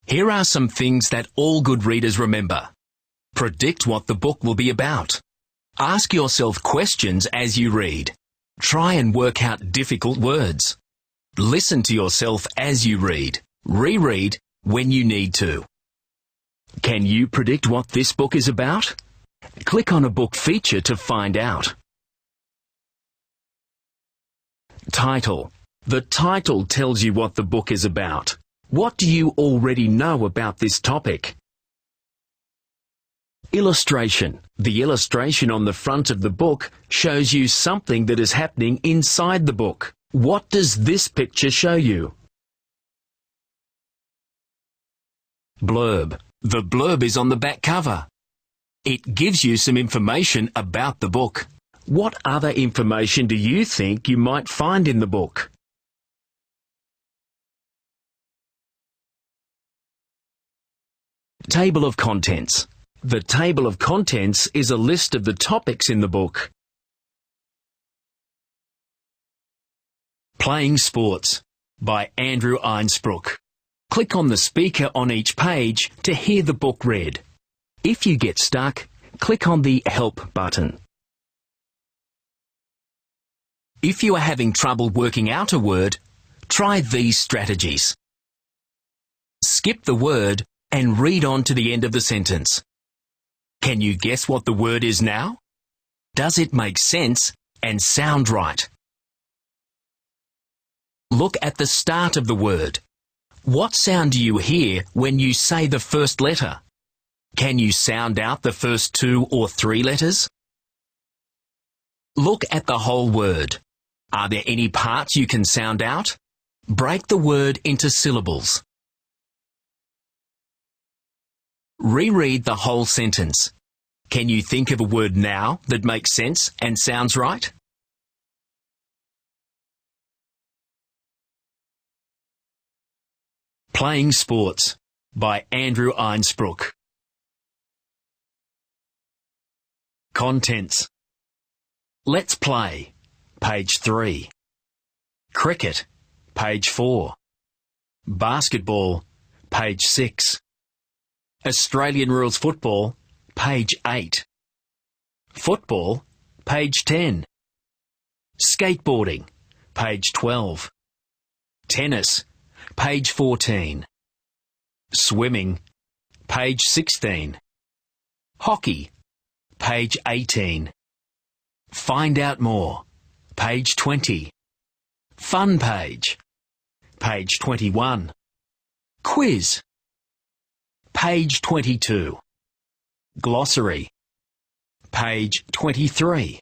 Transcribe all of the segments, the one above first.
Here are some things that all good readers remember. Predict what the book will be about. Ask yourself questions as you read. Try and work out difficult words. Listen to yourself as you read. Reread when you need to. Can you predict what this book is about? Click on a book feature to find out. Title. The title tells you what the book is about. What do you already know about this topic? Illustration. The illustration on the front of the book shows you something that is happening inside the book. What does this picture show you? Blurb. The blurb is on the back cover. It gives you some information about the book. What other information do you think you might find in the book? Table of contents. The table of contents is a list of the topics in the book. Playing Sports by Andrew Einsbruck. Click on the speaker on each page to hear the book read. If you get stuck, click on the Help button. If you are having trouble working out a word, try these strategies. Skip the word and read on to the end of the sentence. Can you guess what the word is now? Does it make sense and sound right? Look at the start of the word. What sound do you hear when you say the first letter? Can you sound out the first 2 or 3 letters? Look at the whole word. Are there any parts you can sound out? Break the word into syllables. Reread the whole sentence. Can you think of a word now that makes sense and sounds right? Playing Sports by Andrew Einsbruck. Contents. Let's Play, page 3. Cricket, page 4. Basketball, page 6. Australian Rules Football, page 8. Football, page 10. Skateboarding, page 12. Tennis, page 14. Swimming, page 16. Hockey, page 18. Find out more, page 20. Fun page, page 21. Quiz, page 22. Glossary, page 23.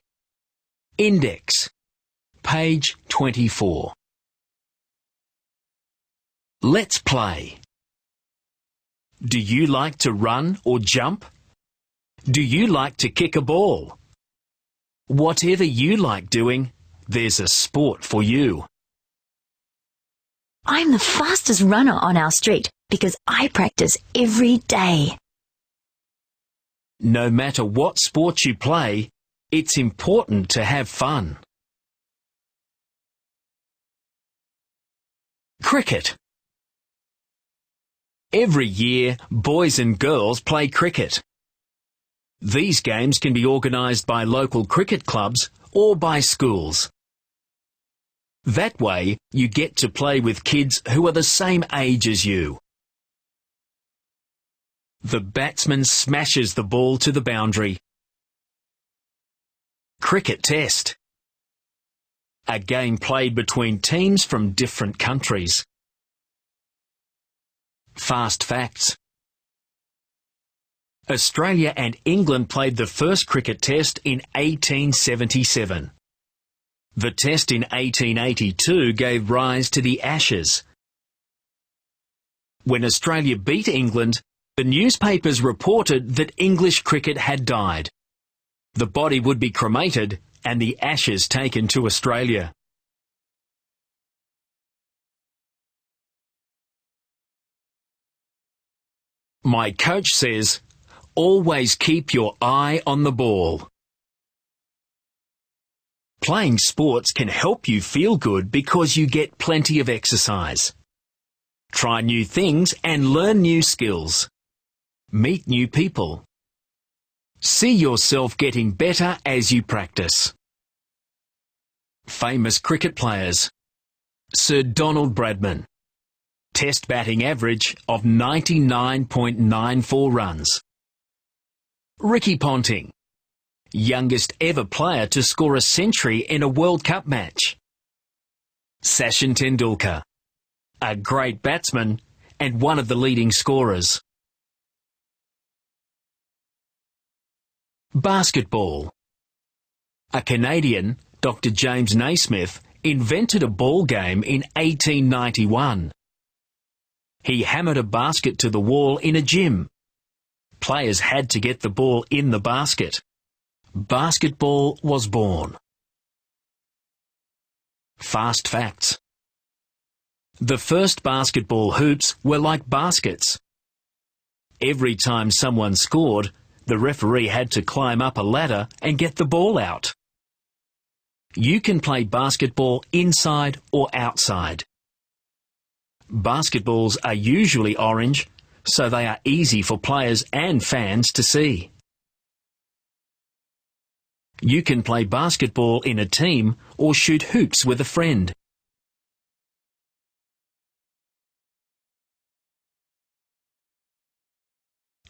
Index, page 24. Let's play. Do you like to run or jump? Do you like to kick a ball? Whatever you like doing, there's a sport for you. I'm the fastest runner on our street because I practice every day. No matter what sport you play, it's important to have fun. Cricket. Every year, boys and girls play cricket. These games can be organised by local cricket clubs or by schools. That way, you get to play with kids who are the same age as you. The batsman smashes the ball to the boundary. Cricket Test. A game played between teams from different countries. Fast facts. Australia and England played the first cricket test in 1877. The test in 1882 gave rise to the Ashes. When Australia beat England, the newspapers reported that English cricket had died. The body would be cremated and the ashes taken to Australia. My coach says, always keep your eye on the ball. Playing sports can help you feel good because you get plenty of exercise. Try new things and learn new skills. Meet new people. See yourself getting better as you practice. Famous cricket players. Sir Donald Bradman. Test batting average of 99.94 runs. Ricky Ponting. Youngest ever player to score a century in a World Cup match. Sachin Tendulkar. A great batsman and one of the leading scorers. Basketball. A Canadian, Dr. James Naismith, invented a ball game in 1891. He hammered a basket to the wall in a gym. Players had to get the ball in the basket. Basketball was born. Fast facts. The first basketball hoops were like baskets. Every time someone scored, the referee had to climb up a ladder and get the ball out. You can play basketball inside or outside. Basketballs are usually orange, so they are easy for players and fans to see. You can play basketball in a team or shoot hoops with a friend.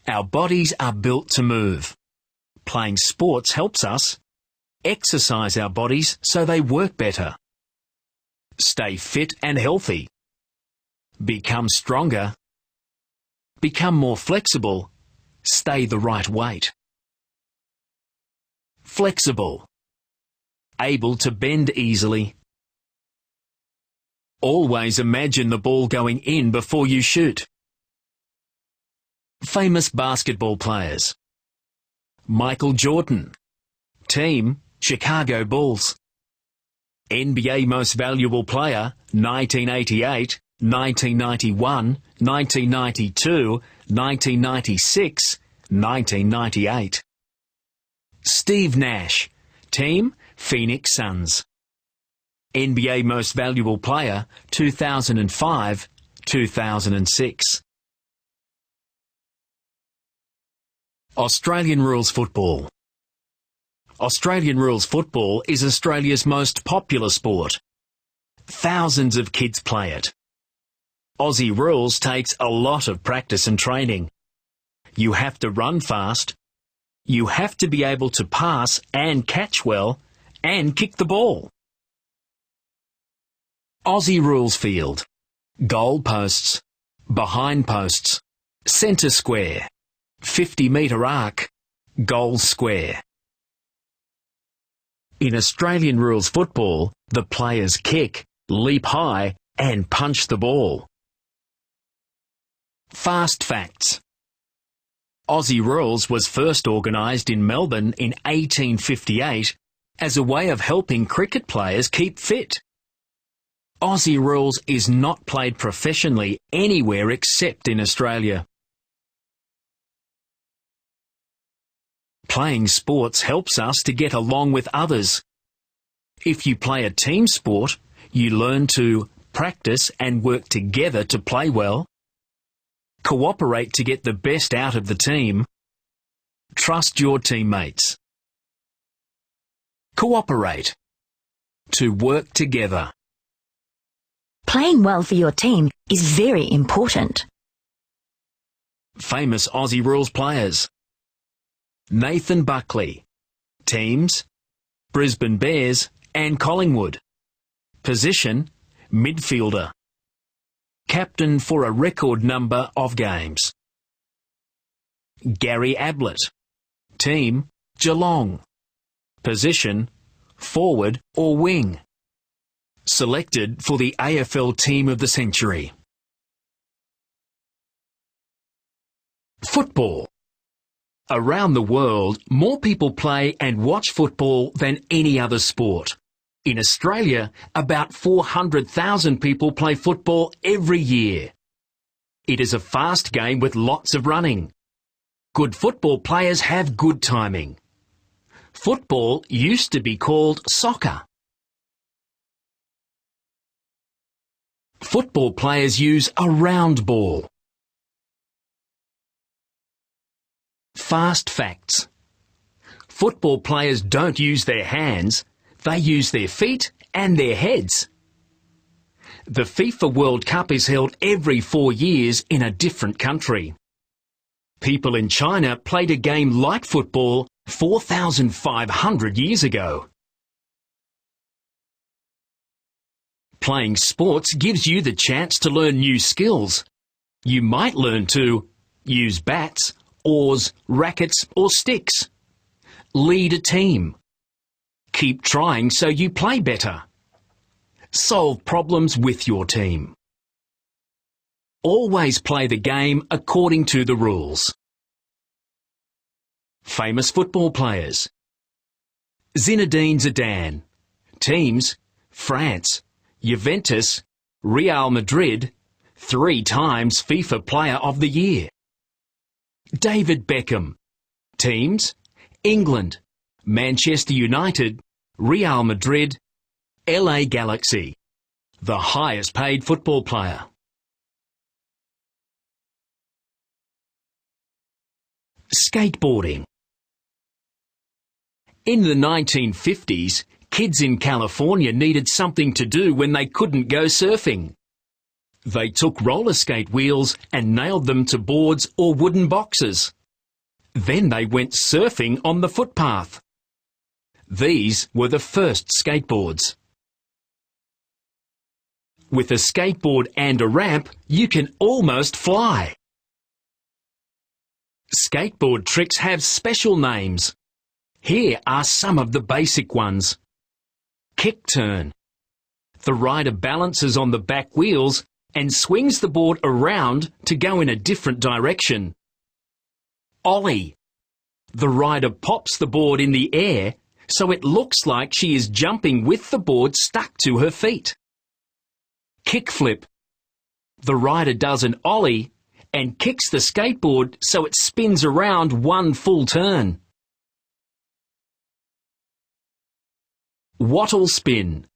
Our bodies are built to move. Playing sports helps us. Exercise our bodies so they work better. Stay fit and healthy. Become stronger. Become more flexible. Stay the right weight. Flexible. Able to bend easily. Always imagine the ball going in before you shoot. Famous basketball players. Michael Jordan. Team, Chicago Bulls. NBA Most Valuable Player, 1988, 1991, 1992, 1996, 1998. Steve Nash. Team, Phoenix Suns. NBA Most Valuable Player, 2005, 2006. Australian rules football. Australian rules football is Australia's most popular sport. Thousands of kids play it. Aussie rules takes a lot of practice and training. You have to run fast. You have to be able to pass and catch well and kick the ball. Aussie rules field. Goal posts, behind posts, centre square, 50-metre arc, goal square. In Australian rules football, the players kick, leap high and punch the ball. Fast facts. Aussie rules was first organised in Melbourne in 1858 as a way of helping cricket players keep fit. Aussie rules is not played professionally anywhere except in Australia. Playing sports helps us to get along with others. If you play a team sport, you learn to practice and work together to play well, cooperate to get the best out of the team, trust your teammates. Cooperate. To work together. Playing well for your team is very important. Famous Aussie rules players. Nathan Buckley. Teams, Brisbane Bears and Collingwood. Position, midfielder. Captain for a record number of games. Gary Ablett. Team, Geelong. Position, forward or wing. Selected for the AFL Team of the Century. Football. Around the world, more people play and watch football than any other sport. In Australia, about 400,000 people play football every year. It is a fast game with lots of running. Good football players have good timing. Football used to be called soccer. Football players use a round ball. Fast facts. Football players don't use their hands, they use their feet and their heads. The FIFA World Cup is held every 4 years in a different country. People in China played a game like football 4,500 years ago. Playing sports gives you the chance to learn new skills. You might learn to use bats, oars, rackets or sticks. Lead a team. Keep trying so you play better. Solve problems with your team. Always play the game according to the rules. Famous football players. Zinedine Zidane. Teams: France, Juventus, Real Madrid, 3 times FIFA Player of the Year. David Beckham. Teams: England, Manchester United, Real Madrid, LA Galaxy. The highest paid football player. Skateboarding. In the 1950s, kids in California needed something to do when they couldn't go surfing. They took roller skate wheels and nailed them to boards or wooden boxes. Then they went surfing on the footpath. These were the first skateboards. With a skateboard and a ramp, you can almost fly. Skateboard tricks have special names. Here are some of the basic ones. Kick turn. The rider balances on the back wheels and swings the board around to go in a different direction. Ollie. The rider pops the board in the air so it looks like she is jumping with the board stuck to her feet. Kickflip. The rider does an ollie and kicks the skateboard so it spins around 1 full turn. Wattle spin.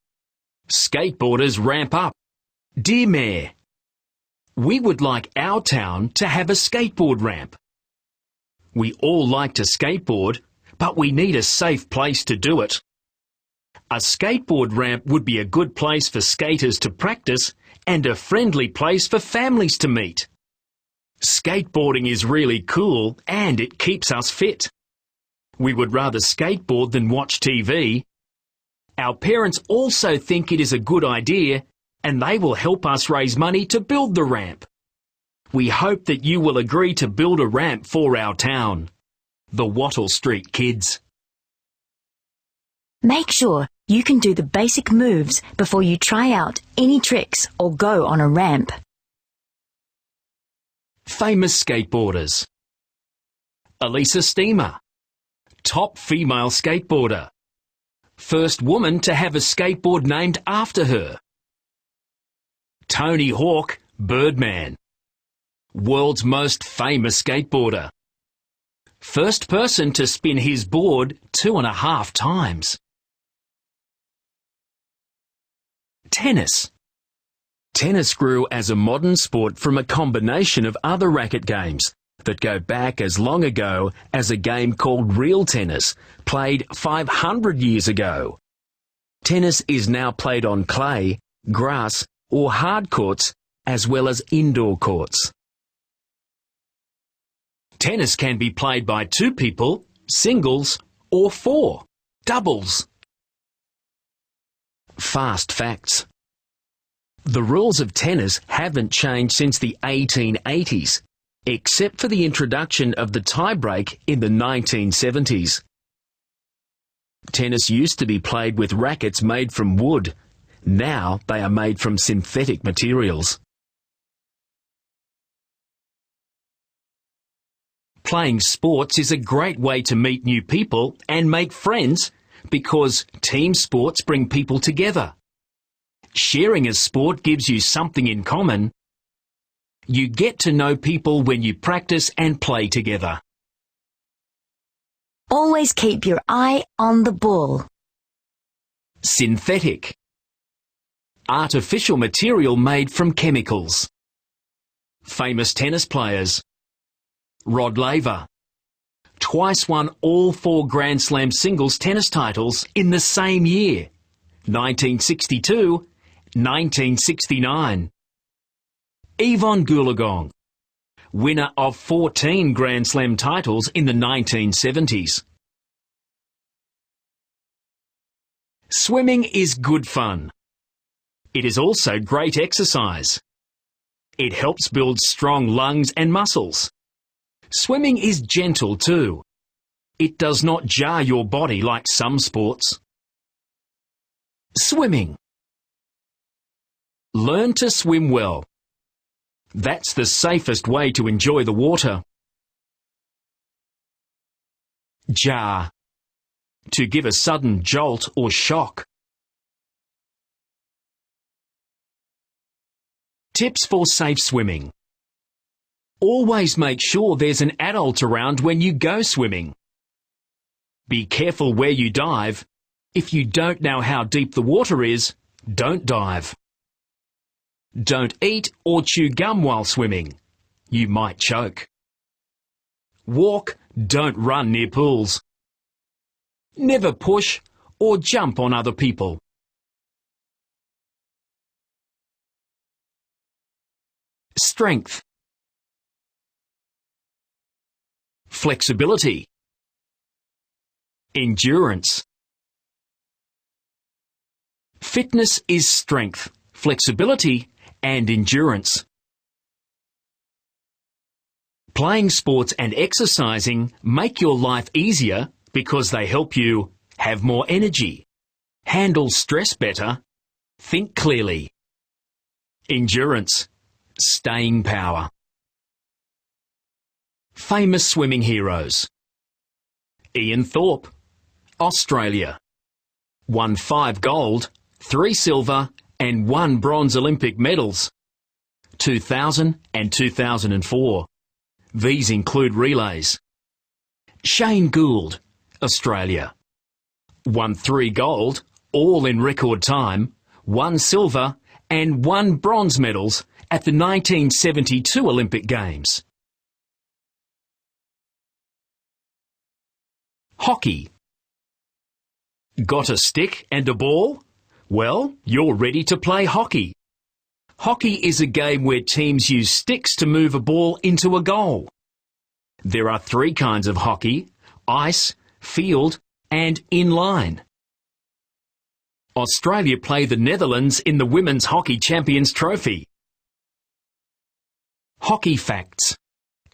Skateboarders ramp up. Dear Mayor, we would like our town to have a skateboard ramp. We all like to skateboard, but we need a safe place to do it. A skateboard ramp would be a good place for skaters to practice and a friendly place for families to meet. Skateboarding is really cool and it keeps us fit. We would rather skateboard than watch TV. Our parents also think it is a good idea and they will help us raise money to build the ramp. We hope that you will agree to build a ramp for our town. The Wattle Street Kids. Make sure you can do the basic moves before you try out any tricks or go on a ramp. Famous skateboarders. Elisa Steamer. Top female skateboarder. First woman to have a skateboard named after her. Tony Hawk, Birdman. World's most famous skateboarder. First person to spin his board 2.5 times. Tennis. Tennis grew as a modern sport from a combination of other racket games that go back as long ago as a game called real tennis, played 500 years ago. Tennis is now played on clay, grass or hard courts as well as indoor courts. Tennis can be played by 2 people, singles or 4, doubles. Fast facts. The rules of tennis haven't changed since the 1880s, except for the introduction of the tie-break in the 1970s. Tennis used to be played with rackets made from wood. Now they are made from synthetic materials. Playing sports is a great way to meet new people and make friends because team sports bring people together. Sharing a sport gives you something in common. You get to know people when you practice and play together. Always keep your eye on the ball. Synthetic. artificial material made from chemicals. Famous tennis players. Rod Laver. Twice won all 4 Grand Slam singles tennis titles in the same year, 1962, 1969. Yvonne Goolagong. Winner of 14 Grand Slam titles in the 1970s. Swimming is good fun. It is also great exercise. It helps build strong lungs and muscles. Swimming is gentle too. It does not jar your body like some sports. Swimming. Learn to swim well. That's the safest way to enjoy the water. Jar. To give a sudden jolt or shock. Tips for safe swimming. Always make sure there's an adult around when you go swimming. Be careful where you dive. If you don't know how deep the water is, don't dive. Don't eat or chew gum while swimming. You might choke. Walk, don't run near pools. Never push or jump on other people. Strength. Flexibility. Endurance. Fitness is strength, flexibility, and endurance. Playing sports and exercising make your life easier because they help you have more energy, handle stress better, think clearly. Endurance. Staying power. Famous swimming heroes. Ian Thorpe, Australia. Won 5 gold, 3 silver and 1 bronze Olympic medals. 2000 and 2004. These include relays. Shane Gould, Australia. Won 3 gold, all in record time, 1 silver and 1 bronze medals at the 1972 Olympic Games. Hockey. Got a stick and a ball? Well, you're ready to play hockey. Hockey is a game where teams use sticks to move a ball into a goal. There are 3 kinds of hockey: ice, field, and inline. Australia play the Netherlands in the Women's Hockey Champions Trophy. Hockey facts.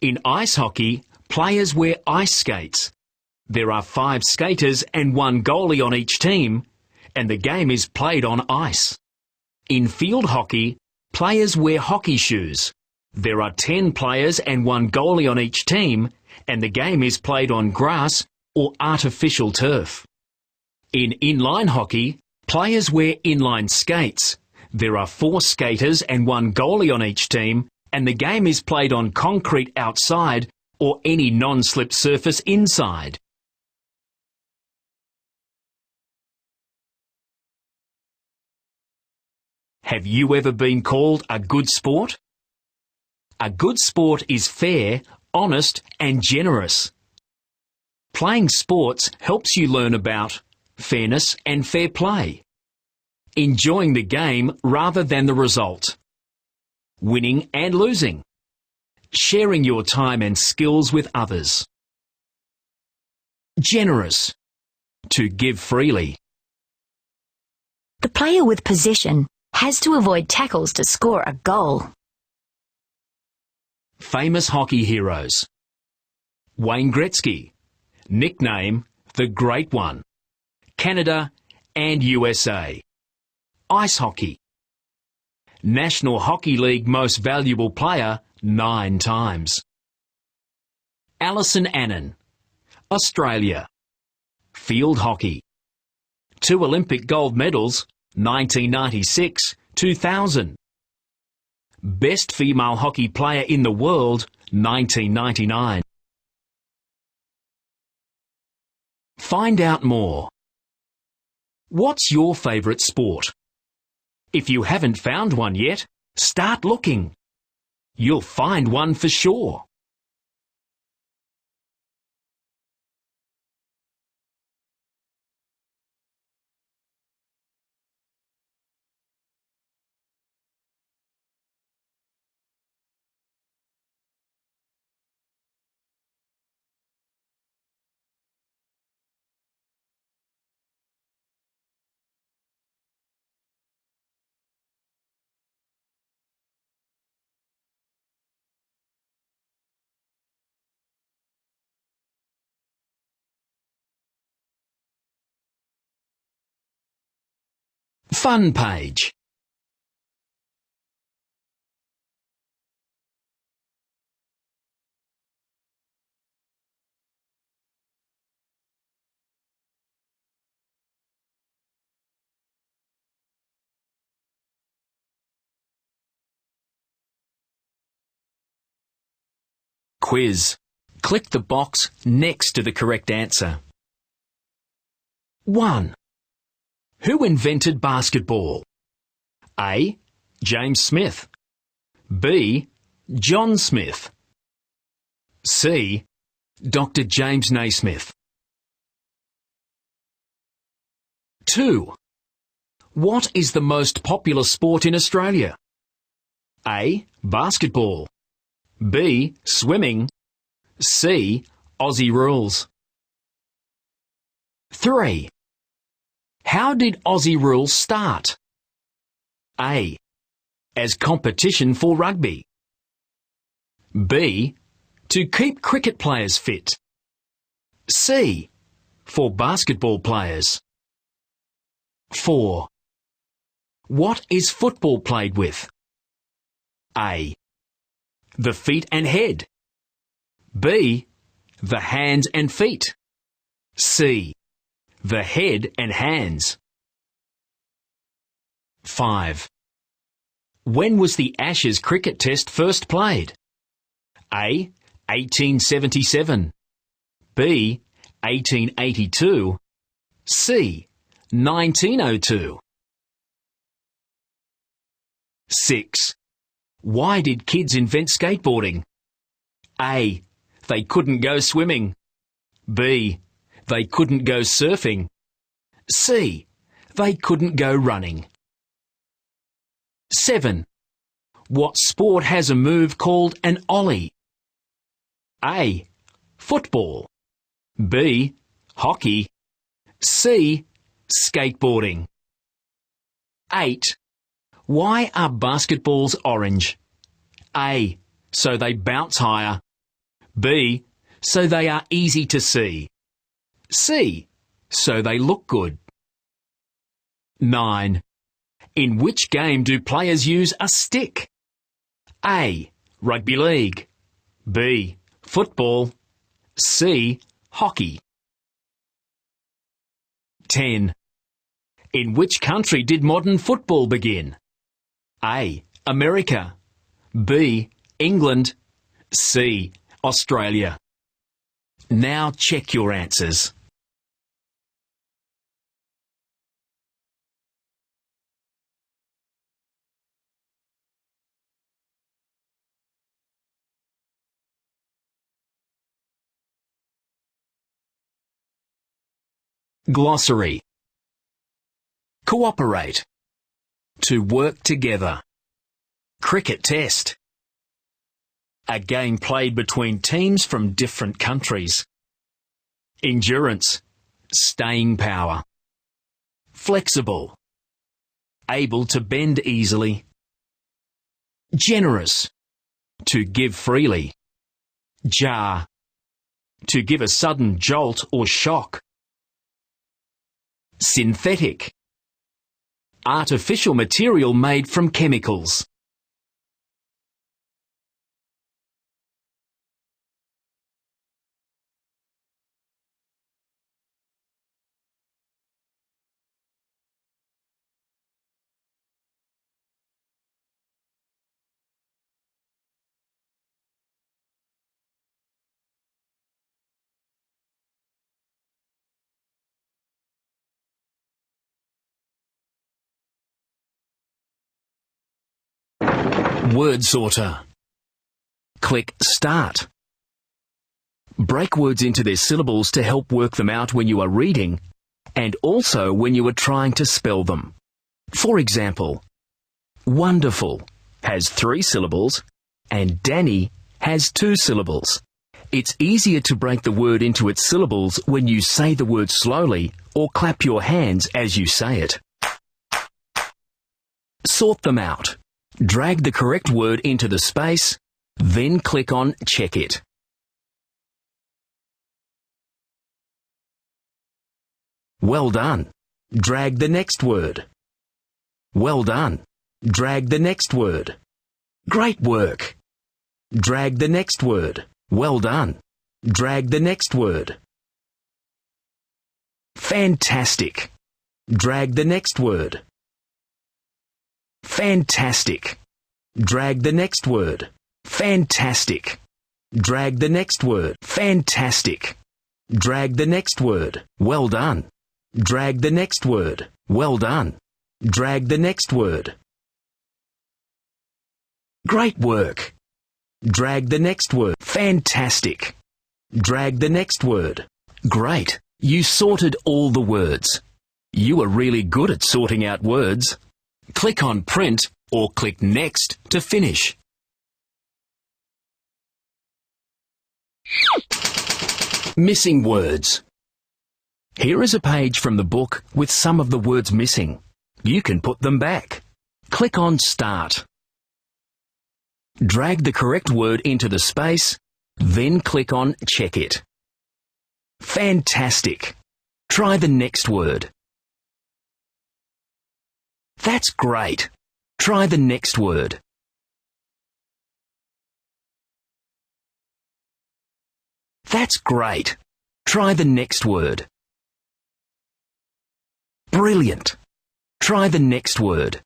In ice hockey, players wear ice skates. There are 5 skaters and 1 goalie on each team, and the game is played on ice. In field hockey, players wear hockey shoes. There are 10 players and 1 goalie on each team, and the game is played on grass or artificial turf. In inline hockey, players wear inline skates. There are 4 skaters and 1 goalie on each team, and the game is played on concrete outside or any non-slip surface inside. Have you ever been called a good sport? A good sport is fair, honest and generous. Playing sports helps you learn about fairness and fair play. Enjoying the game rather than the result. Winning and losing. Sharing your time and skills with others. Generous. To give freely. The player with possession has to avoid tackles to score a goal. Famous hockey heroes. Wayne Gretzky, nickname the Great One. Canada and USA. Ice hockey. National Hockey League Most Valuable Player 9 times. Alison Annan, Australia. Field hockey. 2 Olympic gold medals, 1996, 2000. Best female hockey player in the world, 1999. Find out more. What's your favourite sport? If you haven't found one yet, start looking. You'll find one for sure. Fun page. Quiz. Click the box next to the correct answer. 1. Who invented basketball? A. James Smith. B. John Smith. C. Dr. James Naismith. 2. What is the most popular sport in Australia? A. Basketball. B. Swimming. C. Aussie rules. 3. How did Aussie rules start? A. As competition for rugby. B. To keep cricket players fit. C. For basketball players. 4. What is football played with? A. The feet and head. B. The hands and feet. C. The head and hands. 5. When was the Ashes cricket test first played? A. 1877. B. 1882. C. 1902. 6. Why did kids invent skateboarding? A. They couldn't go swimming. B. They couldn't go surfing. C. They couldn't go running. 7. What sport has a move called an ollie? A. Football. B. Hockey. C. Skateboarding. 8. Why are basketballs orange? A. So they bounce higher. B. So they are easy to see. C. So they look good. 9. In which game do players use a stick? A. Rugby league. B. Football. C. Hockey. 10. In which country did modern football begin? A. America. B. England. C. Australia. Now check your answers. Glossary. Cooperate. To work together. Cricket test. A game played between teams from different countries. Endurance. Staying power. Flexible. Able to bend easily. Generous. To give freely. Jar. To give a sudden jolt or shock. Synthetic. Artificial material made from chemicals. Word sorter. Click Start. Break words into their syllables to help work them out when you are reading and also when you are trying to spell them. For example, wonderful has 3 syllables and Danny has 2 syllables. It's easier to break the word into its syllables when you say the word slowly or clap your hands as you say it. Sort them out. Drag the correct word into the space, then click on Check It. Well done. Drag the next word. Well done. Drag the next word. Great work. Drag the next word. Well done. Drag the next word. Fantastic. Drag the next word. Fantastic. Drag the next word. Fantastic. Drag the next word. Fantastic. Drag the next word. Well done. Drag the next word. Well done. Drag the next word. Great work. Drag the next word. Fantastic. Drag the next word. Great. You sorted all the words. You are really good at sorting out words. Click on Print or click Next to finish. Missing words. Here is a page from the book with some of the words missing. You can put them back. Click on Start. Drag the correct word into the space, then click on Check It. Fantastic. Try the next word. That's great. Try the next word. That's great. Try the next word. Brilliant. Try the next word.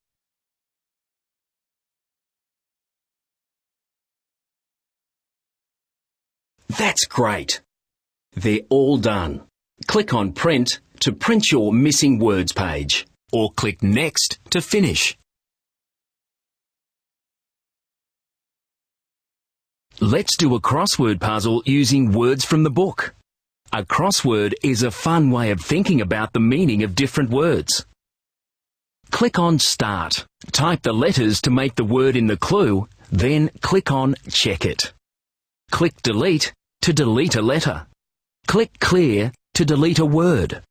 That's great. They're all done. Click on Print to print your missing words page, or click Next to finish. Let's do a crossword puzzle using words from the book. A crossword is a fun way of thinking about the meaning of different words. Click on Start. Type the letters to make the word in the clue, then click on Check It. Click Delete to delete a letter. Click Clear to delete a word.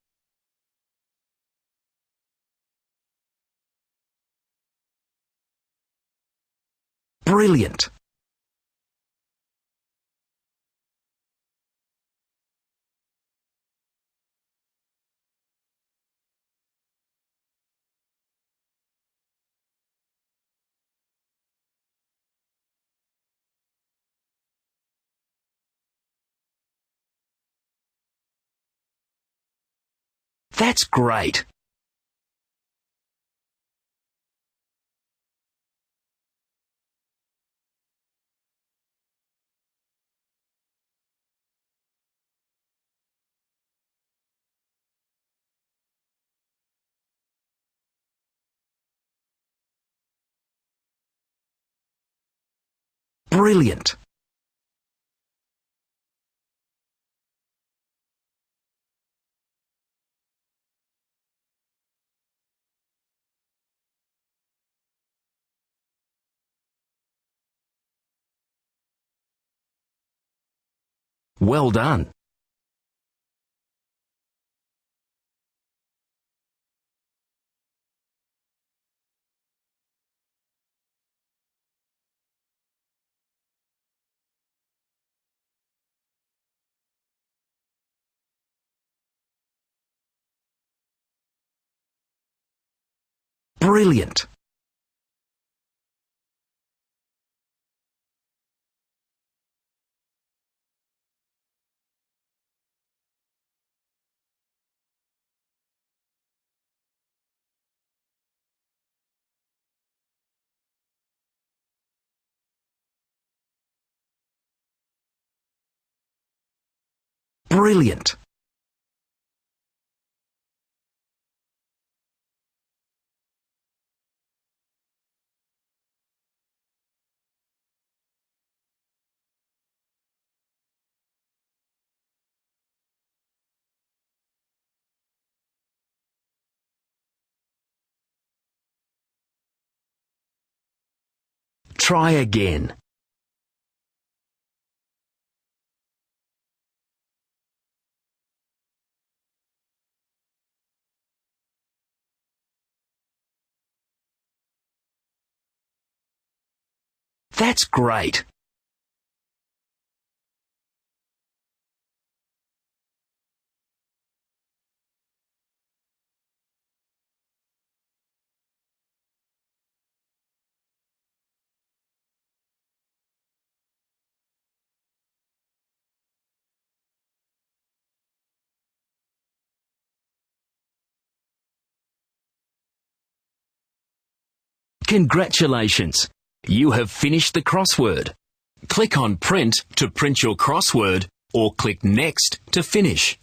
Brilliant. That's great. Brilliant. Well done. Brilliant. Brilliant. Try again. That's great. Congratulations! You have finished the crossword. Click on Print to print your crossword or click Next to finish.